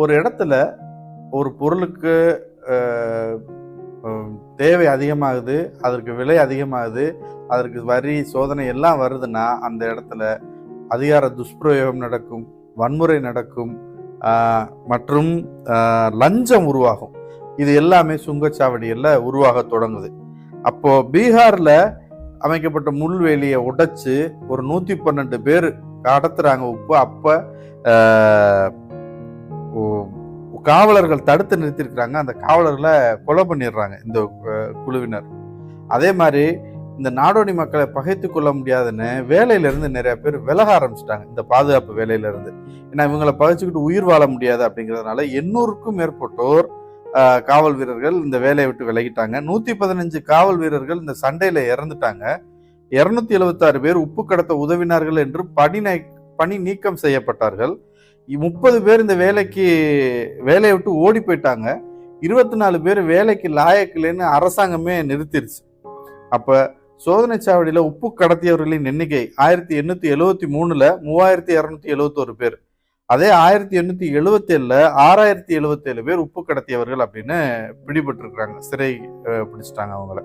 ஒரு இடத்துல ஒரு பொருளுக்கு தேவை அதிகமாகுது, அதற்கு விலை அதிகமாகுது, அதற்கு வரி சோதனை எல்லாம் வருதுன்னா அந்த இடத்துல அதிகார துஷ்பிரயோகம் நடக்கும், வன்முறை நடக்கும், மற்றும் லஞ்சம் உருவாகும். இது எல்லாமே சுங்கச்சாவடியில் உருவாக தொடங்குது. அப்போ பீகார்ல அமைக்கப்பட்ட முள்வேலியை உடைச்சு ஒரு 112 பேர் கடத்துறாங்க உப்பு. அப்ப காவலர்கள் தடுத்து நிறுத்திருக்கிறாங்க. அந்த காவலர்களை கொலை பண்ணிடுறாங்க இந்த குழுவினர். அதே மாதிரி இந்த நாடோடி மக்களை பகைத்து கொள்ள முடியாதுன்னு வேலையில இருந்து நிறைய பேர் விலக ஆரம்பிச்சிட்டாங்க, இந்த பாதுகாப்பு வேலையில இருந்து. ஏன்னா இவங்களை பகைச்சுக்கிட்டு உயிர் வாழ முடியாது அப்படிங்கிறதுனால 800க்கும் மேற்பட்டோர் காவல் வீரர்கள் இந்த வேலையை விட்டு விலகிட்டாங்க. 115 காவல் வீரர்கள் இந்த சண்டையில இறந்துட்டாங்க. 276 பேர் உப்பு கடத்த உதவினார்கள் என்று பணி நீக்கம் செய்யப்பட்டார்கள். 30 பேர் இந்த வேலையை விட்டு ஓடி போயிட்டாங்க. 24 பேர் வேலைக்கு லாயக்கில்லைன்னு அரசாங்கமே நிறுத்திருச்சு. அப்ப சோதனை சாவடியில உப்பு கடத்தியவர்களின் எண்ணிக்கை 1873ல 3271 பேர். அதே 1877ல 6077 பேர் உப்பு கடத்தியவர்கள் அப்படின்னு பிடிபட்டு இருக்காங்க, சிறை பிடிச்சிட்டாங்க அவங்கள.